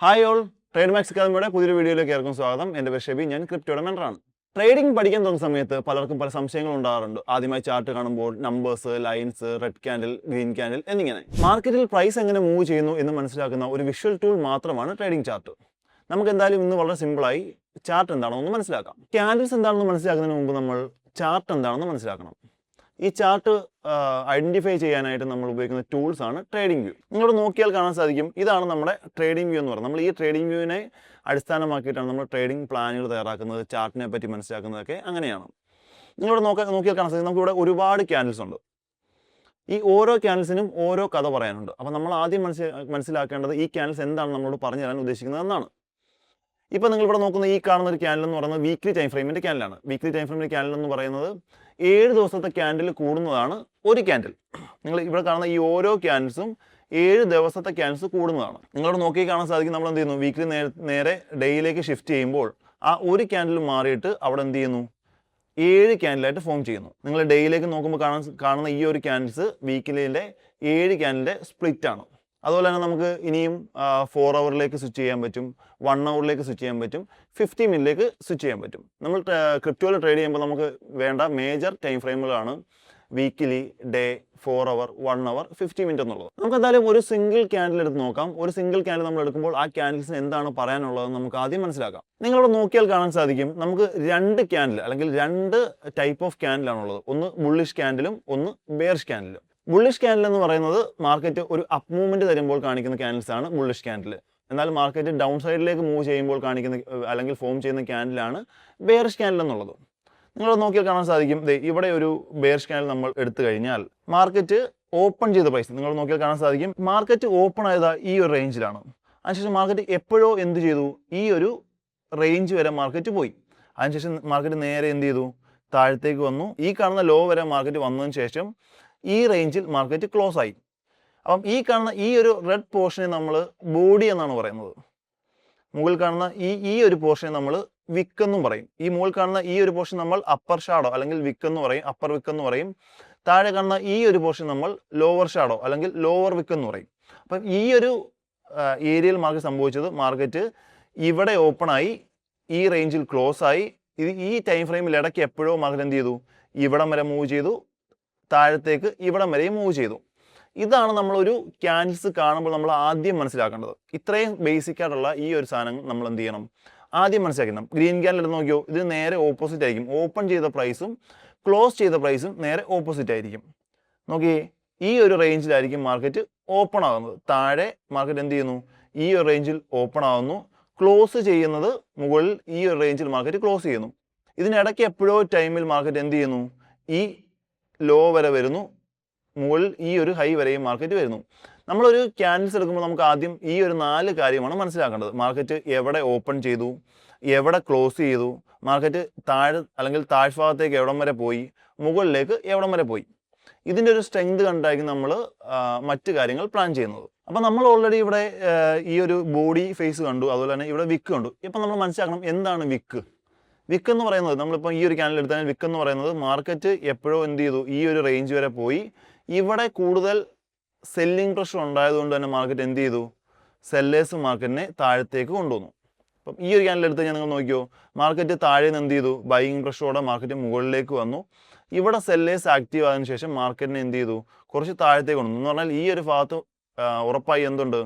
Hi all, trade max അക്കാദമിയുടെ പുതിയൊരു വീഡിയോയിലേക്ക് ഏവർക്കും സ്വാഗതം. എൻ്റെ പേര് ഷെബി, ഞാൻ ക്രിപ്റ്റോയുടെ മെൻറ്ററാണ്. ട്രേഡിംഗ് പഠിക്കാൻ തുടങ്ങുന്ന സമയത്ത് പലർക്കും പല സംശയങ്ങൾ ഉണ്ടാകാറുണ്ട്. ആദ്യമായി ചാർട്ട് കാണുമ്പോൾ numbers, lines, red candle, green candle എന്നിങ്ങനെ മാർക്കറ്റിൽ പ്രൈസ് എങ്ങനെ മൂവ് ചെയ്യുന്നു എന്ന് മനസ്സിലാക്കുന്ന ഒരു വിഷ്വൽ ടൂൾ മാത്രമാണ് ട്രേഡിംഗ് ചാർട്ട്. നമുക്ക് എന്തായാലും ഇന്ന് വളരെ സിമ്പിളായി ചാർട്ട് എന്താണെന്ന് മനസ്സിലാക്കാം. ക്യാൻഡിൽസ് എന്താണെന്ന് മനസ്സിലാക്കുന്നതിന് മുമ്പ് നമ്മൾ ചാർട്ട് എന്താണെന്ന് മനസ്സിലാക്കണം. ഈ ചാർട്ട് ഐഡന്റിഫൈ ചെയ്യാനായിട്ട് നമ്മൾ ഉപയോഗിക്കുന്ന ടൂൾസ് ആണ് ട്രേഡിംഗ് വ്യൂ. നിങ്ങളോട് നോക്കിയാൽ കാണാൻ സാധിക്കും, ഇതാണ് നമ്മുടെ ട്രേഡിംഗ് വ്യൂ എന്ന് പറയുന്നത്. നമ്മൾ ഈ ട്രേഡിംഗ് വ്യൂവിനെ അടിസ്ഥാനമാക്കിയിട്ടാണ് നമ്മൾ ട്രേഡിംഗ് പ്ലാനുകൾ തയ്യാറാക്കുന്നത്, ചാർട്ടിനെ പറ്റി മനസ്സിലാക്കുന്നതൊക്കെ അങ്ങനെയാണ്. നിങ്ങളോട് നോക്കിയാൽ കാണാൻ സാധിക്കും, നമുക്കിവിടെ ഒരുപാട് ക്യാൻഡിൽസ് ഉണ്ട്. ഈ ഓരോ ക്യാൻഡിൽസിനും ഓരോ കഥ പറയാനുണ്ട്. അപ്പോൾ നമ്മൾ ആദ്യം മനസ്സിലാക്കേണ്ടത് ഈ ക്യാൻഡിൽസ് എന്താണ് നമ്മളോട് പറഞ്ഞു തരാൻ ഉദ്ദേശിക്കുന്നത് എന്നാണ്. ഇപ്പോൾ നിങ്ങളിവിടെ നോക്കുന്ന ഈ കാണുന്ന ഒരു ക്യാൻഡിൽ എന്ന് പറയുന്നത് വീക്ക്ലി ടൈം ഫ്രെയിമിൻ്റെ ക്യാൻഡിലാണ്. വീക്ക്ലി ടൈം ഫ്രെയിമിൻ്റെ ക്യാൻഡിൽ എന്ന് പറയുന്നത് 7 ദിവസത്തെ ക്യാൻഡിൽ കൂടുന്നതാണ് ഒരു ക്യാൻഡിൽ. നിങ്ങൾ ഇവിടെ കാണുന്ന ഈ ഓരോ ക്യാൻഡിൽസും 7 ദിവസത്തെ ക്യാൻഡിൽസ് കൂടുന്നതാണ്. നിങ്ങളോട് നോക്കി കാണാൻ സാധിക്കും, നമ്മൾ എന്ത് ചെയ്യുന്നു, വീക്ക്ലി നേരെ ഡേയിലേക്ക് ഷിഫ്റ്റ് ചെയ്യുമ്പോൾ ആ ഒരു ക്യാൻഡിൽ മാറിയിട്ട് അവിടെ എന്ത് ചെയ്യുന്നു, 7 ക്യാൻഡിലായിട്ട് ഫോം ചെയ്യുന്നു. നിങ്ങൾ ഡേയിലേക്ക് നോക്കുമ്പോൾ കാണുന്ന ഈ ഒരു ക്യാൻഡിൽസ് വീക്കിലിൻ്റെ 7 ക്യാൻഡിലിൻ്റെ സ്പ്ലിറ്റ് ആണ്. അതുപോലെ തന്നെ നമുക്ക് ഇനിയും 4 അവറിലേക്ക് സ്വിച്ച് ചെയ്യാൻ പറ്റും, 1 അവറിലേക്ക് സ്വിച്ച് ചെയ്യാൻ പറ്റും, 50 മിനിറ്റിലേക്ക് സ്വിച്ച് ചെയ്യാൻ പറ്റും. നമ്മൾ ക്രിപ്റ്റോയിൽ ട്രേഡ് ചെയ്യുമ്പോൾ നമുക്ക് വേണ്ട മേജർ ടൈം ഫ്രെയിമുകളാണ് വീക്കിലി, ഡേ, 4 അവർ, 1 അവർ, 50 മിനിറ്റ് എന്നുള്ളത്. നമുക്ക് എന്തായാലും ഒരു സിംഗിൾ ക്യാൻഡിൽ എടുത്ത് നോക്കാം. ഒരു സിംഗിൾ ക്യാൻഡിൽ നമ്മൾ എടുക്കുമ്പോൾ ആ ക്യാൻഡിൽസിന് എന്താണ് പറയാനുള്ളത് നമുക്ക് ആദ്യം മനസ്സിലാക്കാം. നിങ്ങളിവിടെ നോക്കിയാൽ കാണാൻ സാധിക്കും, നമുക്ക് 2 ക്യാൻഡിൽ അല്ലെങ്കിൽ 2 ടൈപ്പ് ഓഫ് ക്യാൻഡിലാണുള്ളത്. ഒന്ന് ബുള്ളിഷ് ക്യാൻഡിലും ഒന്ന് ബെയറിഷ് ക്യാൻഡിലും. ബുള്ളിഷ് ക്യാൻഡിൽ എന്ന് പറയുന്നത് മാർക്കറ്റ് ഒരു അപ്പ് മൂവ്മെന്റ് തരുമ്പോൾ കാണിക്കുന്ന ക്യാൻഡിൽസ് ആണ് ബുള്ളിഷ് ക്യാൻഡിൽ. എന്നാൽ മാർക്കറ്റ് ഡൗൺ സൈഡിലേക്ക് മൂവ് ചെയ്യുമ്പോൾ കാണിക്കുന്ന അല്ലെങ്കിൽ ഫോം ചെയ്യുന്ന ക്യാൻഡിലാണ് ബെയറിഷ് ക്യാൻഡിൽ എന്നുള്ളത്. നിങ്ങൾ നോക്കിയാൽ കാണാൻ സാധിക്കും, ഇവിടെ ഒരു ബെയറിഷ് ക്യാൻഡിൽ നമ്മൾ എടുത്തു കഴിഞ്ഞാൽ മാർക്കറ്റ് ഓപ്പൺ ചെയ്ത പ്രൈസ് നിങ്ങൾ നോക്കിയാൽ കാണാൻ സാധിക്കും, മാർക്കറ്റ് ഓപ്പൺ ആയത് ഈ ഒരു റേഞ്ചിലാണ്. അതിനുശേഷം മാർക്കറ്റ് എപ്പോഴോ എന്ത് ചെയ്തു, ഈ ഒരു റേഞ്ച് വരെ മാർക്കറ്റ് പോയി. അതിനുശേഷം മാർക്കറ്റ് നേരെ എന്ത് ചെയ്തു, താഴത്തേക്ക് വന്നു. ഈ കാണുന്ന ലോ വരെ മാർക്കറ്റ് വന്നതിന് ശേഷം ഈ റേഞ്ചിൽ മാർക്കറ്റ് ക്ലോസ് ആയി. അപ്പം ഈ കാണുന്ന ഈ ഒരു റെഡ് പോർഷനെ നമ്മൾ ബോഡി എന്നാണ് പറയുന്നത്. മുകളിൽ കാണുന്ന ഈ ഒരു പോർഷനെ നമ്മൾ വിക്ക് എന്നും പറയും. ഈ മുകളിൽ കാണുന്ന ഈ ഒരു പോർഷൻ നമ്മൾ അപ്പർ ഷാഡോ അല്ലെങ്കിൽ വിക്ക് എന്ന് പറയും, അപ്പർ വിക്ക് എന്ന് പറയും. താഴെ കാണുന്ന ഈ ഒരു പോർഷൻ നമ്മൾ ലോവർ ഷാഡോ അല്ലെങ്കിൽ ലോവർ വിക്ക് എന്ന് പറയും. അപ്പം ഈ ഒരു ഏരിയയിൽ മാർക്കറ്റ് സംഭവിച്ചത്, മാർക്കറ്റ് ഇവിടെ ഓപ്പൺ ആയി, ഈ റേഞ്ചിൽ ക്ലോസ് ആയി. ഈ ടൈം ഫ്രെയിമിൽ ഇടയ്ക്ക് എപ്പോഴോ മാർക്കറ്റ് എന്ത് ചെയ്തു, ഇവിടം വരെ മൂവ് ചെയ്തു, താഴത്തേക്ക് ഇവിടം വരെയും മൂവ് ചെയ്തു. ഇതാണ് നമ്മളൊരു ക്യാൻഡിൽസ് കാണുമ്പോൾ നമ്മൾ ആദ്യം മനസ്സിലാക്കേണ്ടത്. ഇത്രയും ബേസിക് ആയിട്ടുള്ള ഈ ഒരു സാധനം നമ്മൾ എന്ത് ചെയ്യണം, ആദ്യം മനസ്സിലാക്കണം. ഗ്രീൻ ക്യാൻഡിൽ എടുത്ത് നോക്കിയോ, ഇത് നേരെ ഓപ്പോസിറ്റ് ആയിരിക്കും. ഓപ്പൺ ചെയ്ത പ്രൈസും ക്ലോസ് ചെയ്ത പ്രൈസും നേരെ ഓപ്പോസിറ്റ് ആയിരിക്കും. നോക്കിയേ, ഈ ഒരു റേഞ്ചിലായിരിക്കും മാർക്കറ്റ് ഓപ്പൺ ആകുന്നത്. താഴെ മാർക്കറ്റ് എന്ത് ചെയ്യുന്നു, ഈ ഒരു റേഞ്ചിൽ ഓപ്പൺ ആകുന്നു. ക്ലോസ് ചെയ്യുന്നത് മുകളിൽ ഈ ഒരു റേഞ്ചിൽ മാർക്കറ്റ് ക്ലോസ് ചെയ്യുന്നു. ഇതിനിടയ്ക്ക് എപ്പോഴോ ടൈമിൽ മാർക്കറ്റ് എന്ത് ചെയ്യുന്നു, ഈ ലോ വരെ വരുന്നു, മുകളിൽ ഈ ഒരു ഹൈ വരെയും മാർക്കറ്റ് വരുന്നു. നമ്മളൊരു ക്യാൻഡിൽസ് എടുക്കുമ്പോൾ നമുക്ക് ആദ്യം ഈ ഒരു 4 കാര്യമാണ് മനസ്സിലാക്കേണ്ടത്. മാർക്കറ്റ് എവിടെ ഓപ്പൺ ചെയ്തു, എവിടെ ക്ലോസ് ചെയ്തു, മാർക്കറ്റ് താഴെ അല്ലെങ്കിൽ താഴ്ഭാഗത്തേക്ക് എവിടം വരെ പോയി, മുകളിലേക്ക് എവിടം വരെ പോയി. ഇതിൻ്റെ ഒരു സ്ട്രെങ്ത് കണ്ടായിരിക്കും നമ്മൾ മറ്റു കാര്യങ്ങൾ പ്ലാൻ ചെയ്യുന്നത്. അപ്പം നമ്മൾ ഓൾറെഡി ഇവിടെ ഈ ഒരു ബോഡി ഫേസ് കണ്ടു, അതുപോലെ തന്നെ ഇവിടെ വിക്ക് കണ്ടു. ഇപ്പം നമ്മൾ മനസ്സിലാക്കണം എന്താണ് വിക്ക്. വിക്ക് എന്ന് പറയുന്നത്, നമ്മളിപ്പോൾ ഈ ഒരു ക്യാൻഡിൽ എടുത്താൽ വിക്ക് എന്ന് പറയുന്നത് മാർക്കറ്റ് എപ്പോഴോ എന്ത് ചെയ്തു, ഈ ഒരു റേഞ്ച് വരെ പോയി. ഇവിടെ കൂടുതൽ സെല്ലിംഗ് പ്രഷർ ഉണ്ടായതുകൊണ്ട് തന്നെ മാർക്കറ്റ് എന്ത് ചെയ്തു, സെല്ലേഴ്സ് മാർക്കറ്റിനെ താഴത്തേക്ക് കൊണ്ടുവന്നു. അപ്പം ഈ ഒരു ക്യാൻഡിൽ എടുത്ത് നിങ്ങൾ നോക്കിയോ, മാർക്കറ്റ് താഴെ നിന്ന് എന്ത് ചെയ്തു, ബൈയിങ് പ്രഷറോടെ മാർക്കറ്റ് മുകളിലേക്ക് വന്നു. ഇവിടെ സെല്ലേഴ്സ് ആക്റ്റീവ് ആയതിനു ശേഷം മാർക്കറ്റിനെ എന്ത് ചെയ്തു, കുറച്ച് താഴത്തേക്ക് കൊണ്ടുവന്നു. എന്ന് പറഞ്ഞാൽ ഈ ഒരു ഭാഗത്ത് ഉറപ്പായി എന്തുണ്ട്,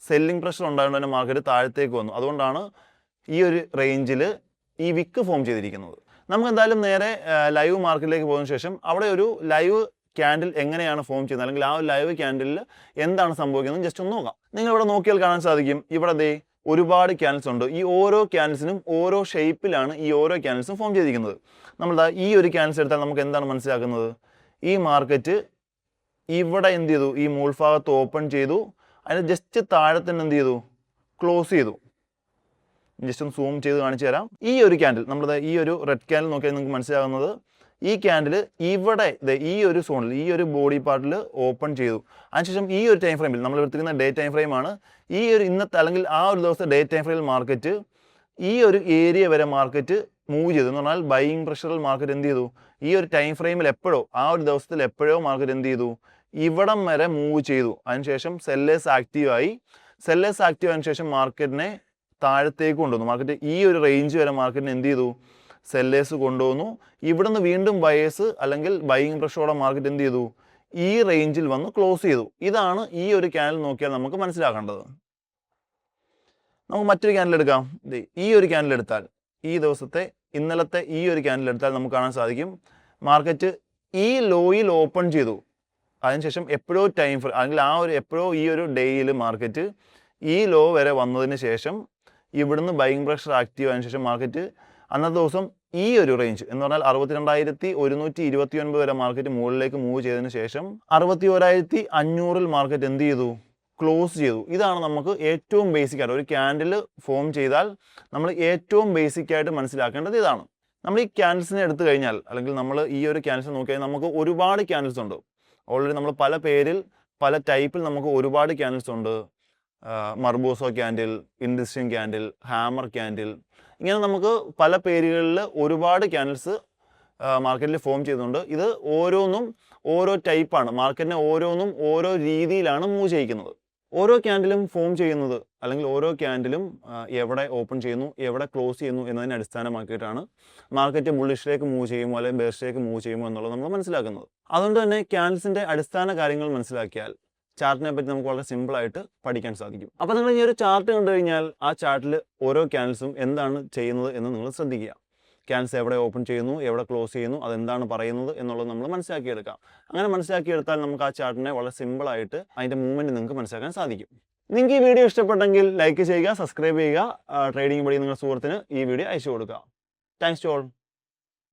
സെല്ലിംഗ് പ്രഷർ ഉണ്ടായതുകൊണ്ട് തന്നെ മാർക്കറ്റ് താഴത്തേക്ക് വന്നു. അതുകൊണ്ടാണ് ഈ ഒരു റേഞ്ചിൽ ഈ വിക്ക് ഫോം ചെയ്തിരിക്കുന്നത്. നമുക്ക് എന്തായാലും നേരെ ലൈവ് മാർക്കറ്റിലേക്ക് പോയതിനു ശേഷം അവിടെ ഒരു ലൈവ് ക്യാൻഡിൽ എങ്ങനെയാണ് ഫോം ചെയ്യുന്നത്, അല്ലെങ്കിൽ ആ ലൈവ് ക്യാൻഡിലിൽ എന്താണ് സംഭവിക്കുന്നത് ജസ്റ്റ് ഒന്ന് നോക്കാം. നിങ്ങൾ ഇവിടെ നോക്കിയാൽ കാണാൻ സാധിക്കും, ഇവിടെ ഒരുപാട് ക്യാൻഡിൽസ് ഉണ്ട്. ഈ ഓരോ ക്യാൻഡിൽസിനും ഓരോ ഷേപ്പിലാണ് ഈ ഓരോ ക്യാൻഡിൽസും ഫോം ചെയ്തിരിക്കുന്നത്. നമ്മൾ ഈ ഒരു ക്യാൻഡിൽസ് എടുത്താൽ നമുക്ക് എന്താണ് മനസ്സിലാക്കുന്നത്, ഈ മാർക്കറ്റ് ഇവിടെ എന്ത് ചെയ്തു, ഈ മുൾഭാഗത്ത് ഓപ്പൺ ചെയ്തു, അതിന് ജസ്റ്റ് താഴെ തന്നെ എന്ത് ചെയ്തു, ക്ലോസ് ചെയ്തു. ജസ്റ്റ് ഒന്ന് സൂം ചെയ്ത് കാണിച്ചു തരാം. ഈ ഒരു ക്യാൻഡിൽ, നമ്മുടെ ഈ ഒരു റെഡ് ക്യാൻഡിൽ നോക്കിയാൽ നിങ്ങൾക്ക് മനസ്സിലാകുന്നത്, ഈ ക്യാൻഡിൽ ഇവിടെ ഈ ഒരു സോണിൽ, ഈ ഒരു ബോഡി പാർട്ടിൽ ഓപ്പൺ ചെയ്തു. അതിനുശേഷം ഈ ഒരു ടൈം ഫ്രെയിമിൽ, നമ്മൾ എടുത്തിരിക്കുന്ന ഡേ ടൈം ഫ്രെയിമാണ്, ഈ ഒരു ഇന്നത്തെ അല്ലെങ്കിൽ ആ ഒരു ദിവസത്തെ ഡേ ടൈം ഫ്രെയിമിൽ മാർക്കറ്റ് ഈ ഒരു ഏരിയ വരെ മാർക്കറ്റ് മൂവ് ചെയ്തു. എന്ന് പറഞ്ഞാൽ ബൈയിങ് പ്രഷറിൽ മാർക്കറ്റ് എന്ത് ചെയ്തു, ഈ ഒരു ടൈം ഫ്രെയിമിൽ എപ്പോഴോ, ആ ഒരു ദിവസത്തിൽ എപ്പോഴോ മാർക്കറ്റ് എന്ത് ചെയ്തു, ഇവിടം വരെ മൂവ് ചെയ്തു. അതിനുശേഷം സെല്ലേഴ്സ് ആക്റ്റീവായി. സെല്ലേഴ്സ് ആക്റ്റീവ് ആയതിനു ശേഷം മാർക്കറ്റിനെ താഴത്തേക്ക് കൊണ്ടുവന്നു. മാർക്കറ്റ് ഈ ഒരു റേഞ്ച് വരെ മാർക്കറ്റിനെ എന്ത് ചെയ്തു? സെല്ലേഴ്സ് കൊണ്ടുവന്നു. ഇവിടെ നിന്ന് വീണ്ടും ബയേഴ്സ് അല്ലെങ്കിൽ ബൈയിങ് പ്രഷറോടെ മാർക്കറ്റ് എന്ത് ചെയ്തു? ഈ റേഞ്ചിൽ വന്ന് ക്ലോസ് ചെയ്തു. ഇതാണ് ഈ ഒരു ക്യാൻഡിൽ നോക്കിയാൽ നമുക്ക് മനസ്സിലാക്കേണ്ടത്. നമുക്ക് മറ്റൊരു ക്യാൻഡിൽ എടുക്കാം. ഈ ഒരു ക്യാൻഡിൽ എടുത്താൽ, ഈ ദിവസത്തെ ഇന്നലത്തെ ഈ ഒരു ക്യാൻഡിൽ എടുത്താൽ നമുക്ക് കാണാൻ സാധിക്കും മാർക്കറ്റ് ഈ ലോയിൽ ഓപ്പൺ ചെയ്തു. അതിനുശേഷം എപ്പോഴോ ടൈം ഫ്രെയിം അല്ലെങ്കിൽ എപ്പോഴോ ഈ ഒരു ഡേയിൽ മാർക്കറ്റ് ഈ ലോ വരെ വന്നതിന് ശേഷം ഇവിടുന്ന് ബൈയിങ് പ്രഷർ ആക്റ്റീവ് ആയതിനു ശേഷം മാർക്കറ്റ് അന്നത്തെ ദിവസം ഈ ഒരു റേഞ്ച് എന്ന് പറഞ്ഞാൽ 62,129 വരെ മാർക്കറ്റ് മുകളിലേക്ക് മൂവ് ചെയ്തതിന് ശേഷം 61,500 മാർക്കറ്റ് എന്ത് ചെയ്തു? ക്ലോസ് ചെയ്തു. ഇതാണ് നമുക്ക് ഏറ്റവും ബേസിക് ആയിട്ട് ഒരു ക്യാൻഡിൽ ഫോം ചെയ്താൽ നമ്മൾ ഏറ്റവും ബേസിക് ആയിട്ട് മനസ്സിലാക്കേണ്ടത് ഇതാണ്. നമ്മൾ ഈ ക്യാൻഡിൽസിനെ എടുത്തു കഴിഞ്ഞാൽ അല്ലെങ്കിൽ നമ്മൾ ഈ ഒരു ക്യാൻഡിൽസ് നോക്കിയാൽ നമുക്ക് ഒരുപാട് ക്യാൻഡിൽസ് ഉണ്ട്. ഓൾറെഡി നമ്മൾ പല പേരിൽ പല ടൈപ്പിൽ നമുക്ക് ഒരുപാട് ക്യാൻഡിൽസ് ഉണ്ട്. Marubozu candle, indecision candle, hammer candle, ഇങ്ങനെ നമുക്ക് പല പേരുകളിൽ ഒരുപാട് ക്യാൻഡിൽസ് മാർക്കറ്റിൽ ഫോം ചെയ്യുന്നുണ്ട്. ഇത് ഓരോന്നും ഓരോ ടൈപ്പാണ്. മാർക്കറ്റിനെ ഓരോന്നും ഓരോ രീതിയിലാണ് മൂവ് ചെയ്യിക്കുന്നത്. ഓരോ ക്യാൻഡിലും ഫോം ചെയ്യുന്നത് അല്ലെങ്കിൽ ഓരോ ക്യാൻഡിലും എവിടെ ഓപ്പൺ ചെയ്യുന്നു, എവിടെ ക്ലോസ് ചെയ്യുന്നു എന്നതിനെ അടിസ്ഥാനമാക്കിയിട്ടാണ് മാർക്കറ്റ് ബുള്ളിഷിലേക്ക് മൂവ് ചെയ്യുമോ അല്ലെങ്കിൽ ബേറിഷിലേക്ക് മൂവ് ചെയ്യുമോ എന്നുള്ളത് നമ്മൾ മനസ്സിലാക്കുന്നത്. അതുകൊണ്ട് തന്നെ ക്യാൻഡിൽസിൻ്റെ അടിസ്ഥാന കാര്യങ്ങൾ മനസ്സിലാക്കിയാൽ ചാർട്ടിനെ പറ്റി നമുക്ക് വളരെ സിമ്പിളായിട്ട് പഠിക്കാൻ സാധിക്കും. അപ്പോൾ നിങ്ങൾ ഈ ഒരു ചാർട്ട് കണ്ടു കഴിഞ്ഞാൽ ആ ചാർട്ടിൽ ഓരോ ക്യാൻഡിൽസും എന്താണ് ചെയ്യുന്നത് എന്ന് നിങ്ങൾ ശ്രദ്ധിക്കുക. ക്യാൻഡിൽസ് എവിടെ ഓപ്പൺ ചെയ്യുന്നു, എവിടെ ക്ലോസ് ചെയ്യുന്നു, അതെന്താണ് പറയുന്നത് എന്നുള്ളത് നമ്മൾ മനസ്സിലാക്കിയെടുക്കാം. അങ്ങനെ മനസ്സിലാക്കിയെടുത്താൽ നമുക്ക് ആ ചാർട്ടിനെ വളരെ സിമ്പിളായിട്ട് അതിൻ്റെ മൂവ്മെൻറ്റ് നിങ്ങൾക്ക് മനസ്സിലാക്കാൻ സാധിക്കും. നിങ്ങൾക്ക് ഈ വീഡിയോ ഇഷ്ടപ്പെട്ടെങ്കിൽ ലൈക്ക് ചെയ്യുക, സബ്സ്ക്രൈബ് ചെയ്യുക, ട്രേഡിംഗ് പഠിക്കുന്ന നിങ്ങളുടെ സുഹൃത്തിന് ഈ വീഡിയോ അയച്ചു കൊടുക്കുക. Thanks to all.